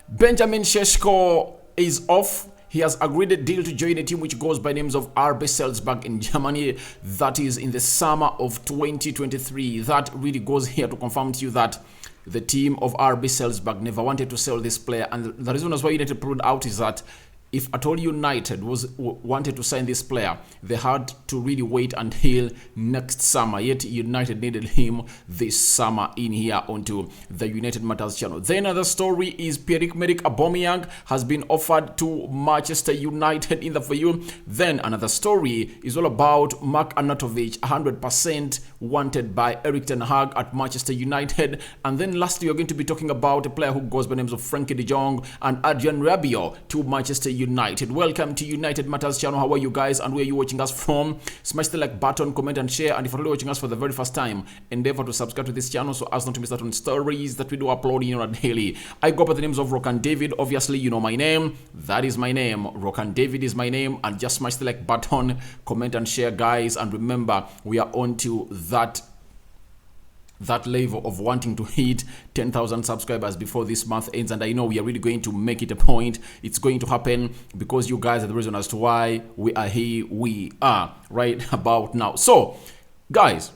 Benjamin Sesko is off. He has agreed a deal to join a team which goes by names of RB Salzburg in Germany. That is in the summer of 2023. That really goes here to confirm to you that the team of RB Salzburg never wanted to sell this player. And the reason why United pulled out is that if at all United wanted to sign this player, they had to really wait until next summer. Yet United needed him this summer in here onto the United Matters channel. Then another story is Pierre-Emerick Aubameyang has been offered to Manchester United in the for you. Then another story is all about Mark Arnautovic, 100% wanted by Erik ten Hag at Manchester United. And then lastly, we're going to be talking about a player who goes by names of Frankie de Jong and Adrien Rabiot to Manchester United. Welcome to United Matters channel. How are you guys and where are you watching us from? Smash the like button, comment and share. And if you're really watching us for the very first time, endeavor to subscribe to this channel so as not to miss out on stories that we do upload on a daily. I go by the names of Rokan David. Obviously, you know my name. That is my name. Rokan David is my name. And just smash the like button, comment and share, guys. And remember, we are on to that level of wanting to hit 10,000 subscribers before this month ends, and I know we are really going to make it a point. It's going to happen because you guys are the reason as to why we are here we are right about now. So guys,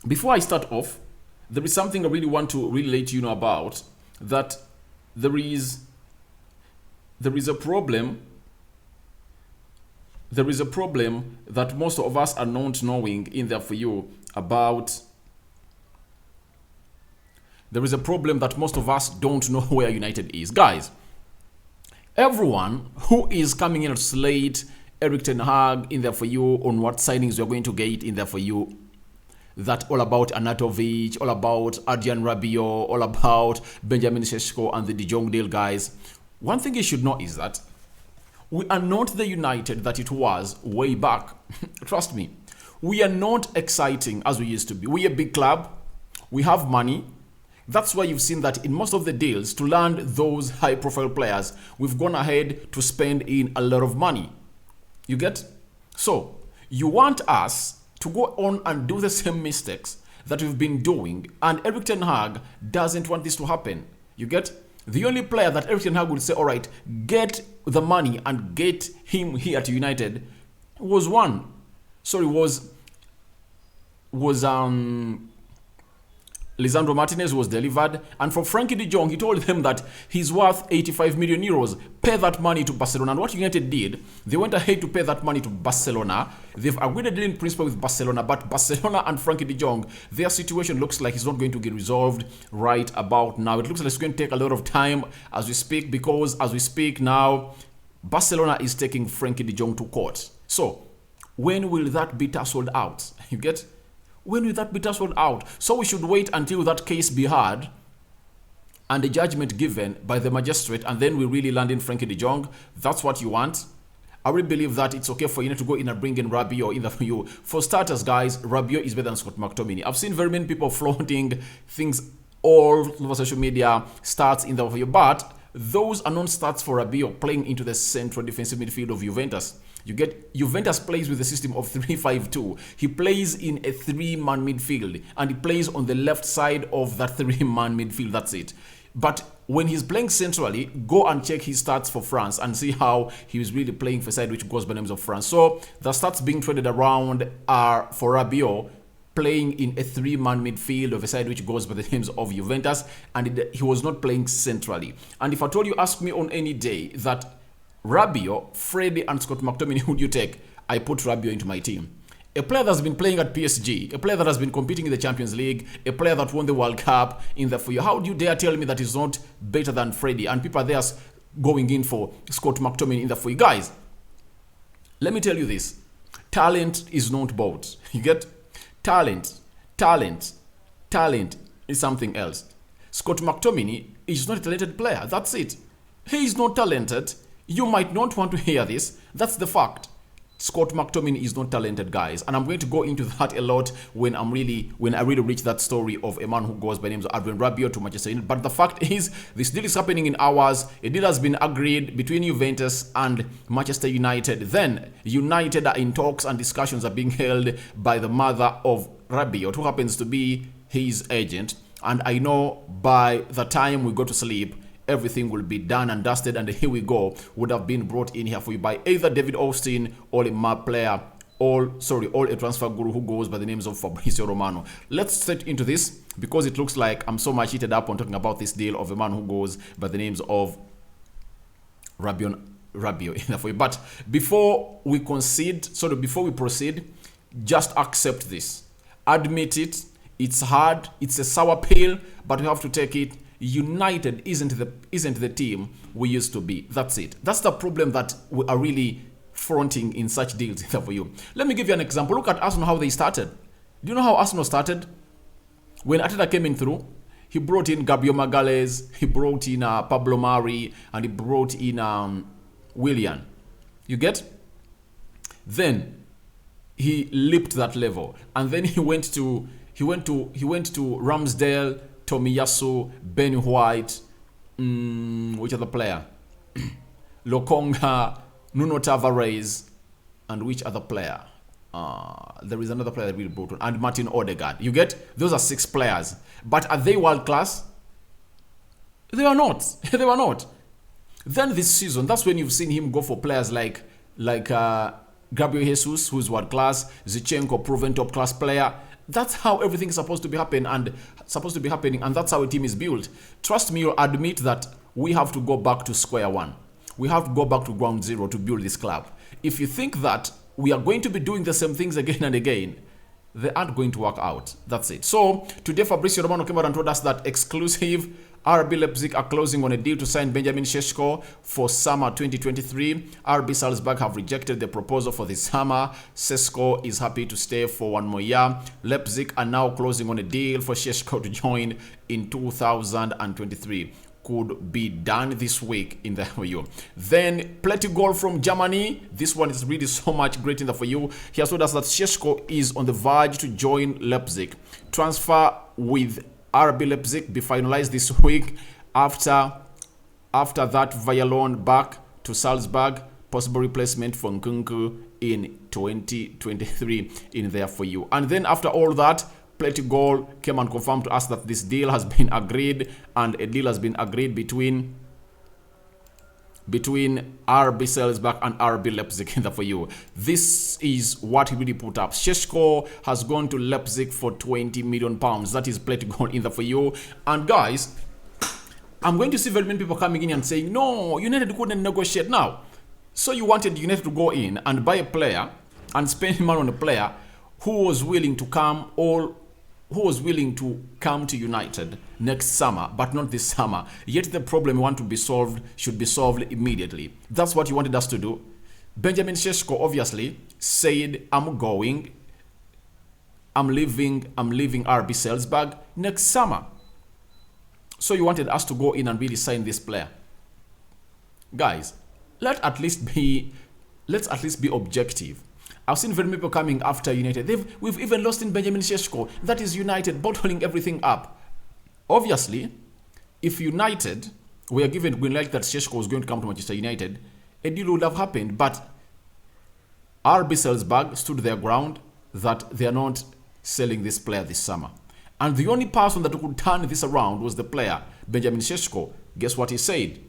before I start off, there is something I really want to really let you know about, that there is a problem that most of us are not knowing in there for you about. There is a problem that most of us don't know where United is. Guys, everyone who is coming in to slate Erik ten Hag in there for you on what signings you're going to get in there for you, that all about Arnautovic, all about Adrien Rabiot, all about Benjamin Sesko and the De Jong deal, guys. One thing you should know is that we are not the United that it was way back. Trust me. We are not exciting as we used to be. We are a big club. We have money. That's why you've seen that in most of the deals to land those high-profile players, we've gone ahead to spend in a lot of money. You get? So, you want us to go on and do the same mistakes that we've been doing, and Erik ten Hag doesn't want this to happen. You get? The only player that Erik ten Hag would say, all right, get the money and get him here to United was Lisandro Martinez was delivered, and for Frankie de Jong, he told them that he's worth 85 million euros. Pay that money to Barcelona. And what United did, they went ahead to pay that money to Barcelona. They've agreed a deal in principle with Barcelona, but Barcelona and Frankie de Jong, their situation looks like it's not going to get resolved right about now. It looks like it's going to take a lot of time as we speak, because as we speak now, Barcelona is taking Frankie de Jong to court. So, when will that be tussled out? You get? When will that be tussled out? So we should wait until that case be heard and the judgment given by the magistrate, and then we really land in Frankie de Jong. That's what you want. I really believe that it's okay for you to go in and bring in Rabiot in the for you. For starters, guys, Rabiot is better than Scott McTominay. I've seen very many people flaunting things all over social media, stats in the for you, but those are not stats for Rabiot playing into the central defensive midfield of Juventus. You get, Juventus plays with the system of 3-5-2. He plays in a 3-man midfield, and he plays on the left side of that 3-man midfield. That's it. But when he's playing centrally, go and check his stats for France and see how he was really playing for a side which goes by names of France. So the stats being traded around are for Rabiot playing in a 3-man midfield of a side which goes by the names of Juventus, and he was not playing centrally. And if I told you, ask me on any day that Rabiot, Freddie and Scott McTominay, who do you take? I put Rabiot into my team. A player that's been playing at PSG, a player that has been competing in the Champions League, a player that won the World Cup in the for you. How do you dare tell me that he's not better than Freddie? And people are there going in for Scott McTominay in the for you. Guys, let me tell you this. Talent is not bought. You get? Talent is something else. Scott McTominay is not a talented player. That's it. He is not talented. You might not want to hear this. That's the fact. Scott McTominay is not talented, guys, and I'm going to go into that a lot when I really reach that story of a man who goes by the name of Adrien Rabiot to Manchester United. But the fact is, this deal is happening in hours. A deal has been agreed between Juventus and Manchester United. Then United are in talks and discussions are being held by the mother of Rabiot, who happens to be his agent. And I know by the time we go to sleep, everything will be done and dusted, and here we go, would have been brought in here for you by either David Austin or a map player, or a transfer guru who goes by the names of Fabrizio Romano. Let's set into this because it looks like I'm so much heated up on talking about this deal of a man who goes by the names of Rabiot for you. But before we proceed, just accept this. Admit it. It's hard. It's a sour pill, but we have to take it. United isn't the team we used to be. That's it. That's the problem that we are really fronting in such deals for you. Let me give you an example. Look at Arsenal, how they started. Do you know how Arsenal started? When Arteta came in through, he brought in Gabriel Magalhaes, he brought in Pablo Mari, and he brought in Willian. You get? Then he leaped that level, and then he went to Ramsdale, Tomiyasu, Ben White, which other player? Lokonga, Nuno Tavares, and which other player? There is another player that we brought on, and Martin Odegaard. You get? Those are 6 players. But are they world class? They are not. They were not. Then this season, that's when you've seen him go for players like Gabriel Jesus, who's world class, Zinchenko, proven top class player. That's how everything is supposed to be happening, and that's how a team is built. Trust me, you'll admit that we have to go back to square one. We have to go back to ground zero to build this club. If you think that we are going to be doing the same things again and again, they aren't going to work out. That's it. So today Fabrizio Romano came out and told us that exclusive RB Leipzig are closing on a deal to sign Benjamin Sesko for summer 2023. RB Salzburg have rejected the proposal for this summer. Sesko is happy to stay for 1 more year. Leipzig are now closing on a deal for Sesko to join in 2023. Could be done this week in the for you. Then Plenty Goal from Germany. This one is really so much great in the for you. He has told us that Sesko is on the verge to join Leipzig. Transfer with RB Leipzig be finalized this week after that via loan back to Salzburg. Possible replacement for Nkunku in 2023 in there for you. And then after all that, Plenty Goal came and confirmed to us that this deal has been agreed, and a deal has been agreed between RB Salzburg and RB Leipzig in the for you. This is what he really put up. Sesko has gone to Leipzig for £20 million. That is Plenty Goal in the for you. And guys, I'm going to see very many people coming in and saying, no, United couldn't negotiate now. So you wanted United to go in and buy a player and spend money on a player who was willing to come to United next summer, but not this summer. Yet the problem you want to be solved should be solved immediately. That's what you wanted us to do. Benjamin Sesko obviously said, I'm leaving RB Salzburg next summer. So you wanted us to go in and really sign this player. Guys, let's at least be objective. I've seen very many people coming after United. We've even lost in Benjamin Sesko. That is United bottling everything up. Obviously, if United were given green light that Sesko was going to come to Manchester United, a deal would have happened. But RB Salzburg stood their ground that they are not selling this player this summer. And the only person that could turn this around was the player, Benjamin Sesko. Guess what he said?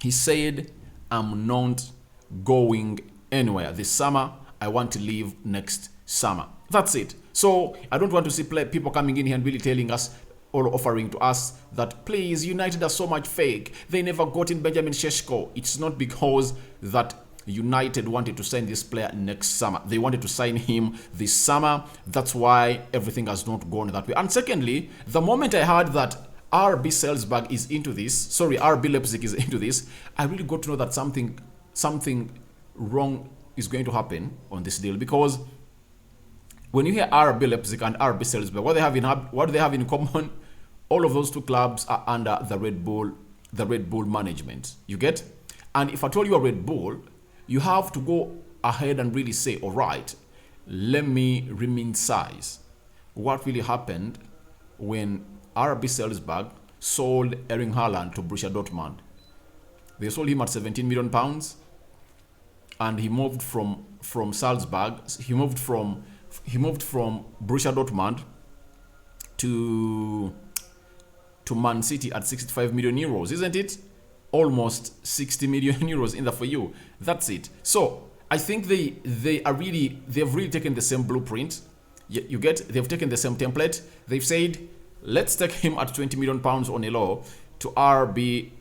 He said, I'm not going anywhere this summer. I want to leave next summer. That's it. So I don't want to see people coming in here and really telling us or offering to us that, please, United are so much fake. They never got in Benjamin Sesko. It's not because that United wanted to sign this player next summer. They wanted to sign him this summer. That's why everything has not gone that way. And secondly, the moment I heard that RB Salzburg is into this, RB Leipzig is into this, I really got to know that something wrong is going to happen on this deal, because when you hear RB Leipzig and RB Salzburg, what do they have in common? All of those two clubs are under the Red Bull management. You get? And if I told you a Red Bull, you have to go ahead and really say, all right, let me reminisce what really happened when RB Salzburg sold Erling Haaland to Borussia Dortmund. They sold him at £17 million. And he moved from Salzburg. He moved from Borussia Dortmund to to Man City at 65 million euros, isn't it? Almost 60 million euros in there for you. That's it. So I think they've really taken the same blueprint. They've taken the same template. They've said, let's take him at 20 million pounds on a low to RB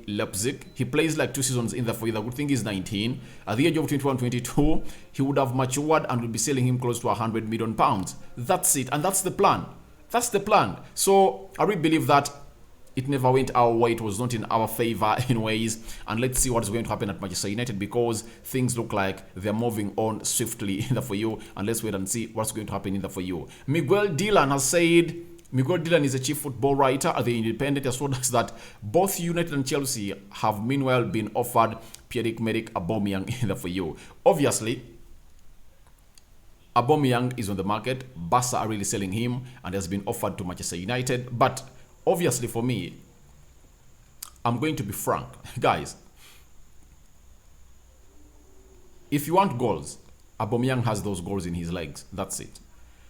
Leipzig. He plays like 2 seasons in there for you. The good thing is 19. At the age of 21-22, he would have matured and will be selling him close to 100 million pounds. That's it, and that's the plan. That's the plan. So I really believe that it never went our way. It was not in our favor anyways. And let's see what's going to happen at Manchester United, because things look like they're moving on swiftly in there for you. And let's wait and see what's going to happen in there for you. Miguel Dillon is a chief football writer at The Independent. Has told us that both United and Chelsea have meanwhile been offered Pierre-Emerick Aubameyang in there for you. Obviously, Aubameyang is on the market. Barca are really selling him and has been offered to Manchester United. But obviously for me, I'm going to be frank. Guys, if you want goals, Aubameyang has those goals in his legs. That's it.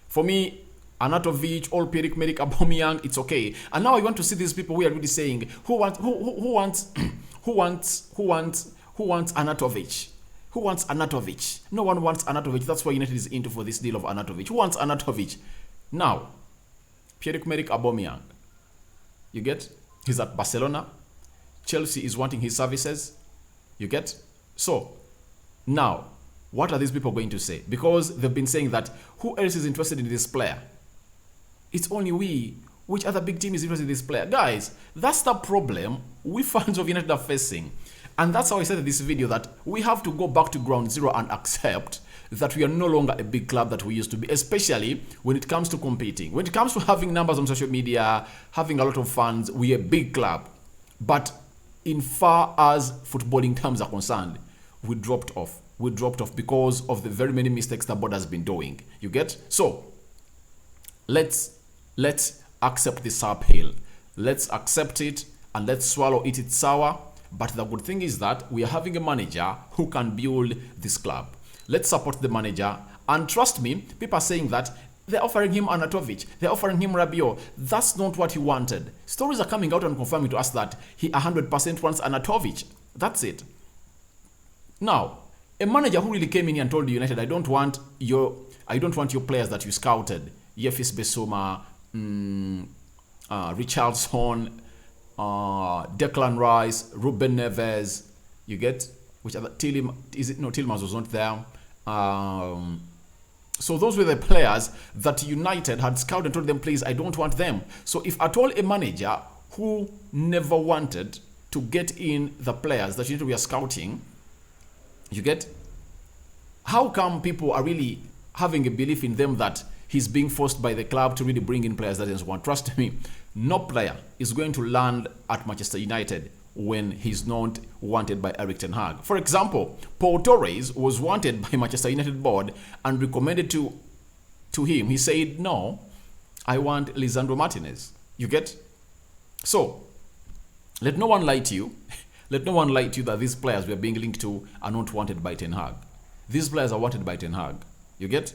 For me, Anatovic or Pierre-Emerick Aubameyang, it's okay. And now I want to see these people who are really saying, who wants Anatovic? Who wants Anatovic? No one wants Anatovic. That's why United is into for this deal of Anatovic. Who wants Anatovic? Now, Pierre-Emerick Aubameyang, you get? He's at Barcelona. Chelsea is wanting his services. You get? So, now, what are these people going to say? Because they've been saying that, who else is interested in this player? It's only we. Which other big team is interested in this player? Guys, that's the problem we fans of United are facing. And that's how I said in this video that we have to go back to ground zero and accept that we are no longer a big club that we used to be, especially when it comes to competing. When it comes to having numbers on social media, having a lot of fans, we're a big club. But in far as footballing terms are concerned, we dropped off. We dropped off because of the very many mistakes the board has been doing. You get? So, let's accept this uphill. Let's accept it and let's swallow it. It's sour. But the good thing is that we are having a manager who can build this club. Let's support the manager. And trust me, people are saying that they're offering him Anatovic, they're offering him Rabiot. That's not what he wanted. Stories are coming out and confirming to us that he 100% wants Anatovic. That's it. Now, a manager who really came in and told United, I don't want your players that you scouted. Yefis Besuma, Richarlison, Declan Rice, Ruben Neves, you get? Which other? Tielemans was not there. So those were the players that United had scouted and told them, please, I don't want them. So if at all a manager who never wanted to get in the players that United were scouting, you get? How come people are really having a belief in them that he's being forced by the club to really bring in players that he doesn't want? Trust me, no player is going to land at Manchester United when he's not wanted by Erik ten Hag. For example, Paul Torres was wanted by Manchester United board and recommended to him. He said, no, I want Lisandro Martinez. You get? So, let no one lie to you. Let no one lie to you that these players we are being linked to are not wanted by Ten Hag. These players are wanted by Ten Hag. You get?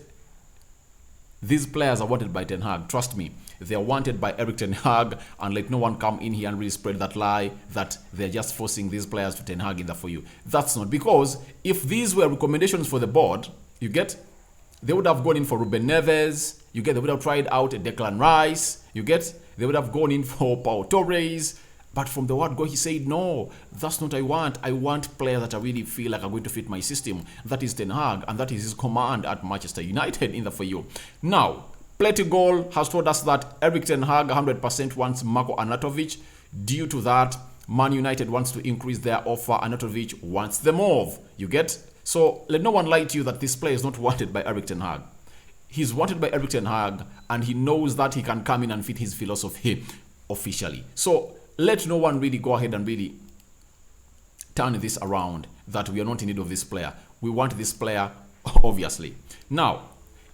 These players are wanted by Ten Hag. Trust me, they are wanted by Erik ten Hag, and let no one come in here and really spread that lie that they're just forcing these players to Ten Hag in there for you. That's not, because if these were recommendations for the board, you get, they would have gone in for Ruben Neves, you get, they would have tried out a Declan Rice, you get, they would have gone in for Paul Torres. But from the word go, he said, no, that's not what I want. I want players that I really feel like are going to fit my system. That is Ten Hag, and that is his command at Manchester United in the for you. Now, Plettigol has told us that Erik ten Hag 100% wants Marko Anatovic. Due to that, Man United wants to increase their offer. Anatovic wants the move. You get? So, let no one lie to you that this player is not wanted by Erik ten Hag. He's wanted by Erik ten Hag, and he knows that he can come in and fit his philosophy officially. So, let no one really go ahead and really turn this around that we are not in need of this player. We want this player, obviously. Now,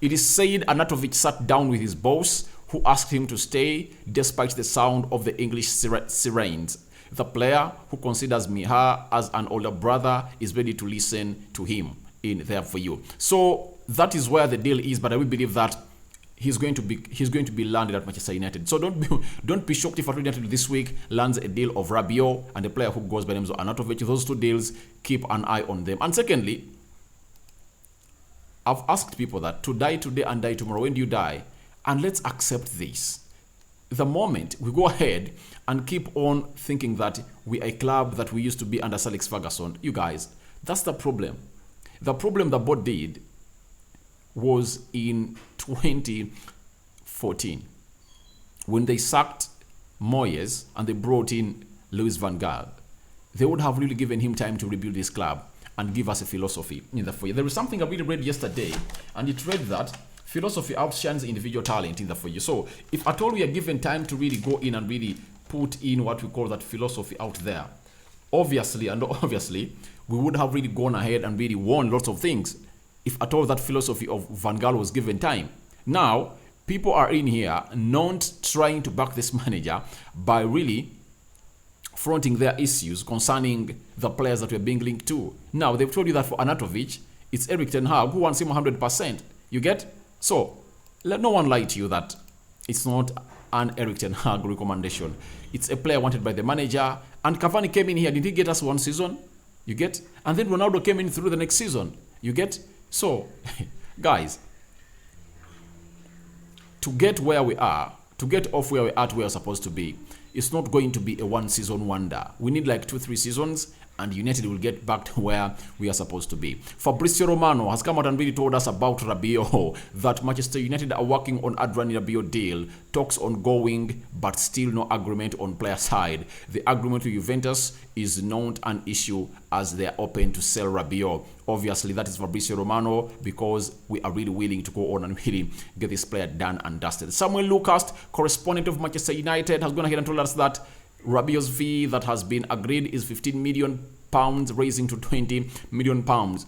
it is said Anatovic sat down with his boss, who asked him to stay despite the sound of the English sirens. The player, who considers Miha as an older brother, is ready to listen to him in there for you. So that is where the deal is, but I will believe that he's going to be landed at Manchester United. So don't be shocked if United this week lands a deal of Rabiot and a player who goes by the name of Arnautovic. Those two deals, keep an eye on them. And secondly, I've asked people that to die today and die tomorrow, when do you die? And let's accept this. The moment we go ahead and keep on thinking that we are a club that we used to be under Sir Alex Ferguson, you guys, that's the problem. The problem that both did was in 2014 when they sacked Moyes and they brought in Louis van Gaal. They would have really given him time to rebuild this club and give us a philosophy in the foyer. There was something I really read yesterday, and it read that philosophy outshines individual talent in the foyer. So if at all we are given time to really go in and really put in what we call that philosophy out there, obviously we would have really gone ahead and really won lots of things if at all that philosophy of Van Gaal was given time. Now, people are in here not trying to back this manager by really fronting their issues concerning the players that we're being linked to. Now, they've told you that for Arnautovic, it's Erik ten Hag who wants him 100%. You get? So, let no one lie to you that it's not an Erik ten Hag recommendation. It's a player wanted by the manager. And Cavani came in here. Did he get us one season? You get? And then Ronaldo came in through the next season. You get? So, guys, to get where we are, to get off where we are to where we're supposed to be, it's not going to be a one-season wonder. We need like 2-3 seasons, and United will get back to where we are supposed to be. Fabrizio Romano has come out and really told us about Rabiot, that Manchester United are working on Adrien Rabiot deal. Talks ongoing, but still no agreement on player side. The agreement with Juventus is not an issue as they are open to sell Rabiot. Obviously, that is Fabrizio Romano, because we are really willing to go on and really get this player done and dusted. Samuel Lucas, correspondent of Manchester United, has gone ahead and told us that Rabiot's fee that has been agreed is £15 million, raising to £20 million.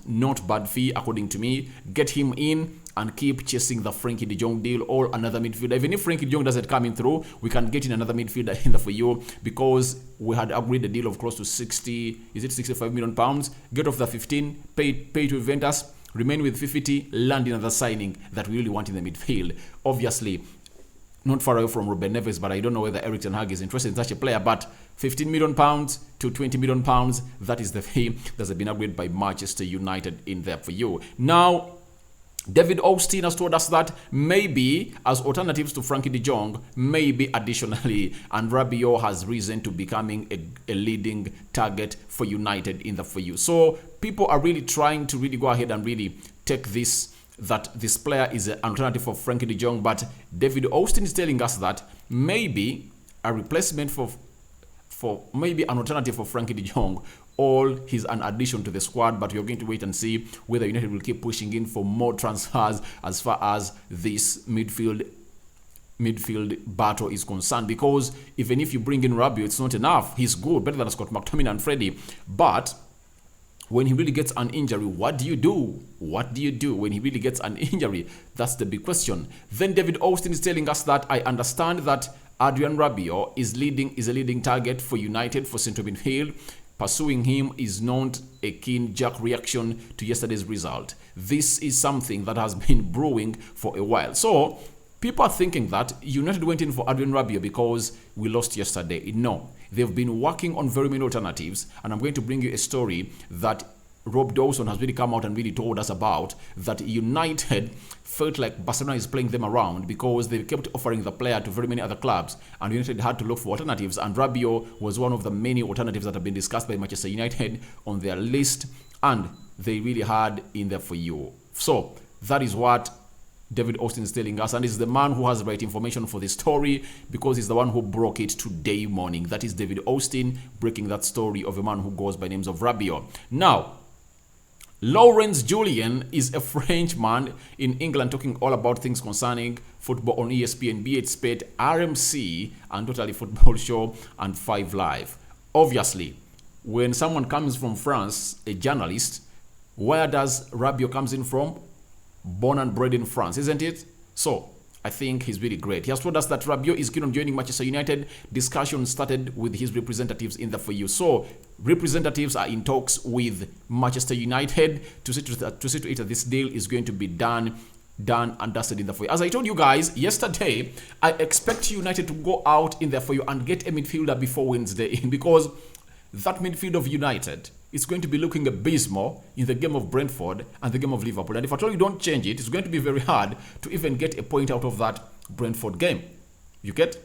Not bad fee, according to me. Get him in and keep chasing the Frankie de Jong deal or another midfielder. Even if Frankie de Jong doesn't come in through, we can get in another midfielder in there for you, because we had agreed a deal of close to 65 million pounds. Get off the 15, pay to Juventus, remain with 50, land in another signing that we really want in the midfield. Obviously, not far away from Ruben Neves, but I don't know whether Erik ten Hag is interested in such a player. But £15 million to £20 million, that is the fee that has been agreed by Manchester United in there for you. Now, David Austin has told us that maybe as alternatives to Frankie de Jong, maybe additionally, and Rabiot has reason to becoming a leading target for United in the for you. So people are really trying to really go ahead and really take this, that this player is an alternative for Frankie de Jong, but David Austin is telling us that maybe a replacement for maybe an alternative for Frankie de Jong, or he's an addition to the squad, but you're going to wait and see whether United will keep pushing in for more transfers as far as this midfield battle is concerned, because even if you bring in Rabiot, it's not enough. He's good, better than Scott McTominay and Freddie, but when he really gets an injury, what do you do? What do you do when he really gets an injury? That's the big question. Then David Austin is telling us that I understand that Adrien Rabiot is a leading target for United for central midfield. Pursuing him is not a keen jerk reaction to yesterday's result. This is something that has been brewing for a while. So people are thinking that United went in for Adrien Rabiot because we lost yesterday. No, they've been working on very many alternatives, and I'm going to bring you a story that Rob Dawson has really come out and really told us about, that United felt like Barcelona is playing them around because they kept offering the player to very many other clubs, and United had to look for alternatives, and Rabiot was one of the many alternatives that have been discussed by Manchester United on their list, and they really had in there for you. So that is what David Austin is telling us, and is the man who has the right information for this story, because he's the one who broke it today morning. That is David Austin breaking that story of a man who goes by names of Rabiot. Now, Laurence Julien is a Frenchman in England talking all about things concerning football on ESPN, B8 Sport, RMC, and Totally Football Show, and 5 Live. Obviously, when someone comes from France, a journalist, where does Rabiot comes in from? Born and bred in France, isn't it? So I think he's really great. He has told us that Rabiot is keen on joining Manchester United. Discussion started with his representatives in the for you. So representatives are in talks with Manchester United to see to it that this deal is going to be done done and dusted in there for you. As I told you guys yesterday, I expect United to go out in there for you and get a midfielder before Wednesday because that midfield of United is going to be looking abysmal in the game of Brentford and the game of Liverpool. And if at all you don't change it, it's going to be very hard to even get a point out of that Brentford game. You get?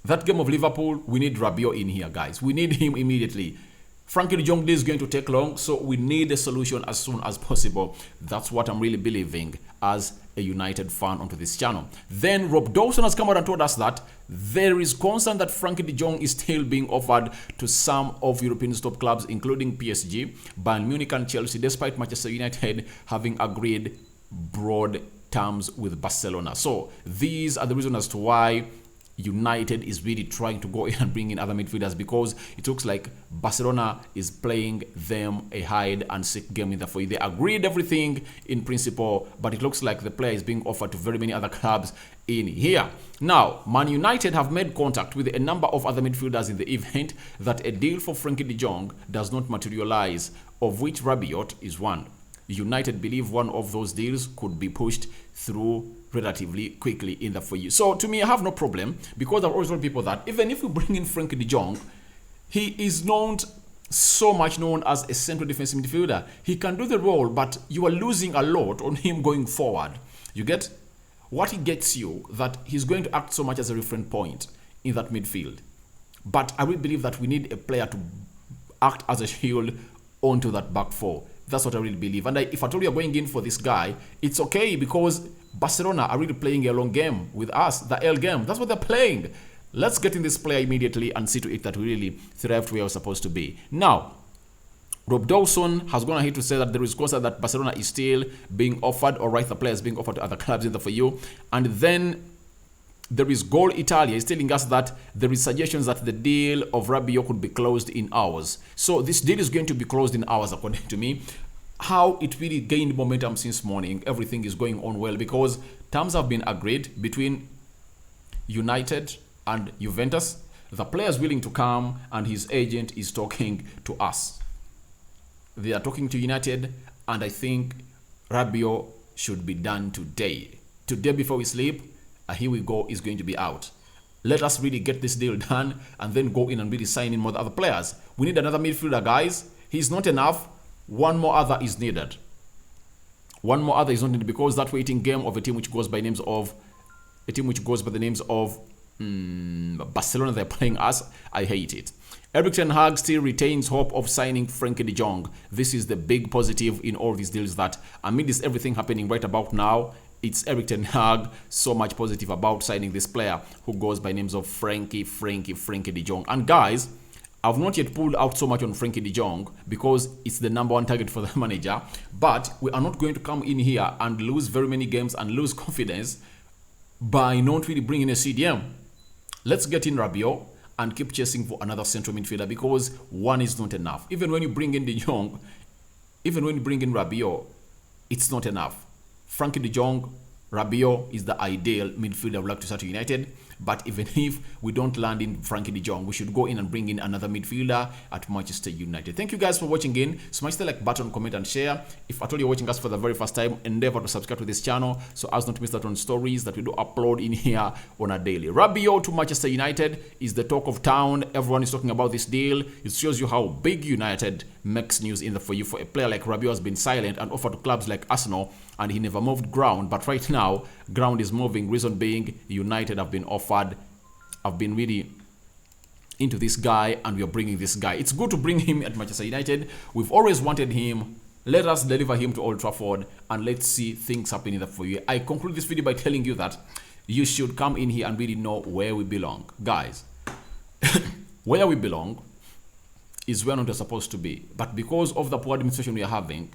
That game of Liverpool, we need Rabiot in here, guys. We need him immediately. Frankie de Jong is going to take long, so we need a solution as soon as possible. That's what I'm really believing as a United fan onto this channel. Then Rob Dawson has come out and told us that there is concern that Frankie de Jong is still being offered to some of European top clubs, including PSG, Bayern Munich and Chelsea, despite Manchester United having agreed broad terms with Barcelona. So these are the reasons as to why United is really trying to go in and bring in other midfielders, because it looks like Barcelona is playing them a hide and seek game in the for you. They agreed everything in principle, but it looks like the player is being offered to very many other clubs in here. Now, Man United have made contact with a number of other midfielders in the event that a deal for Frankie de Jong does not materialize, of which Rabiot is one. United believe one of those deals could be pushed through relatively quickly in the for you. So to me, I have no problem, because I've always told people that even if we bring in Frankie de Jong, he is not so much known as a central defensive midfielder. He can do the role, but you are losing a lot on him going forward. You get? What he gets you, that he's going to act so much as a reference point in that midfield. But I really believe that we need a player to act as a shield onto that back four. That's what I really believe. And if at all you're going in for this guy, it's okay, because Barcelona are really playing a long game with us, the L game. That's what they're playing. Let's get in this player immediately and see to it that we really thrive to where we're supposed to be. Now, Rob Dawson has gone ahead to say that there is concern that Barcelona is still being offered, or right, the players being offered to other clubs in the for you. And then there is Goal Italia is telling us that there is suggestions that the deal of Rabiot could be closed in hours. So this deal is going to be closed in hours, according to me. How it really gained momentum since morning, everything is going on well, because terms have been agreed between United and Juventus. The player is willing to come, and his agent is talking to us. They are talking to United, and I think Rabiot should be done today. Today before we sleep, here we go, is going to be out. Let us really get this deal done and then go in and really sign in more other players. We need another midfielder, guys. He's not enough. One more other is needed. One more other is not needed, because that waiting game of a team which goes by names of Barcelona, they're playing us. I hate it. Erik ten Hag still retains hope of signing Frankie de Jong. This is the big positive in all these deals, that amidst everything happening right about now, it's Erik ten Hag so much positive about signing this player who goes by names of Frankie de Jong. And guys, I've not yet pulled out so much on Frankie de Jong, because it's the #1 target for the manager. But we are not going to come in here and lose very many games and lose confidence by not really bringing a CDM. Let's get in Rabiot and keep chasing for another central midfielder, because one is not enough. Even when you bring in de Jong, even when you bring in Rabiot, it's not enough. Frankie de Jong, Rabiot is the ideal midfielder I would like to start United. But even if we don't land in Frankie de Jong, we should go in and bring in another midfielder at Manchester United. Thank you guys for watching in. Smash the like button, comment and share. If at all you're watching us for the very first time, endeavor to subscribe to this channel so as not to miss out on stories that we do upload in here on a daily. Rabiot to Manchester United is the talk of town. Everyone is talking about this deal. It shows you how big United makes news in the for you. For a player like Rabiot has been silent and offered to clubs like Arsenal, and he never moved ground. But right now, ground is moving. Reason being, United have been offered. I've been really into this guy, and we are bringing this guy. It's good to bring him at Manchester United. We've always wanted him. Let us deliver him to Old Trafford, and let's see things happen in the for you. I conclude this video by telling you that you should come in here and really know where we belong. Guys, where we belong is where we're supposed to be. But because of the poor administration we are having,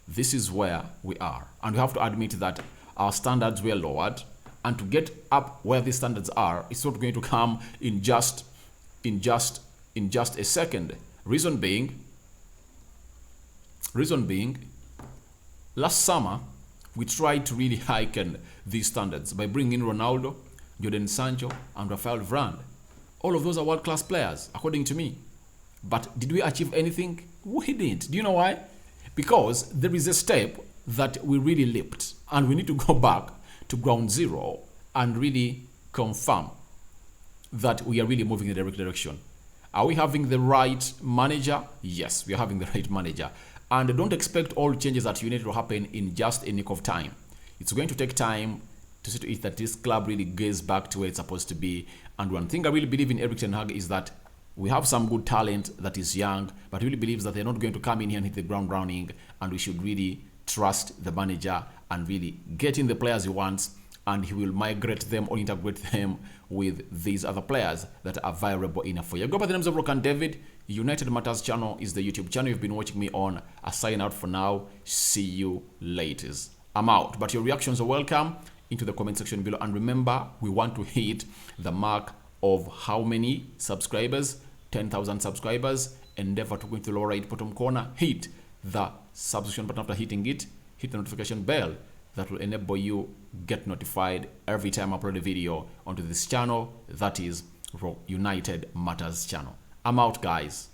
this is where we are. And we have to admit that our standards were lowered. And to get up where these standards are, it's not going to come in just a second. Reason being, last summer we tried to really heighten these standards by bringing in Ronaldo, Jadon Sancho, and Rafael Varane. All of those are world-class players, according to me. But did we achieve anything? We didn't. Do you know why? because there is a step that we really leaped, and we need to go back to ground zero and really confirm that we are really moving in the right direction. Are we having the right manager? Yes, we are having the right manager. And don't expect all changes that you need to happen in just a nick of time. It's going to take time to see to it that this club really gets back to where it's supposed to be. And one thing I really believe in Erik ten Hag is that we have some good talent that is young, but really believes that they're not going to come in here and hit the ground running, and we should really trust the manager and really get in the players he wants, and he will migrate them or integrate them with these other players that are viable enough for you. Go by the names of Rock and David. United Matters channel is the YouTube channel you've been watching me on. I sign out for now. See you later. I'm out, but your reactions are welcome into the comment section below. And remember, we want to hit the mark of how many subscribers? 10,000 subscribers. Endeavor to go into the lower right bottom corner, hit the subscription button. After hitting it, hit the notification bell that will enable you get notified every time I upload a video onto this channel, that is United Matters channel. I'm out, guys.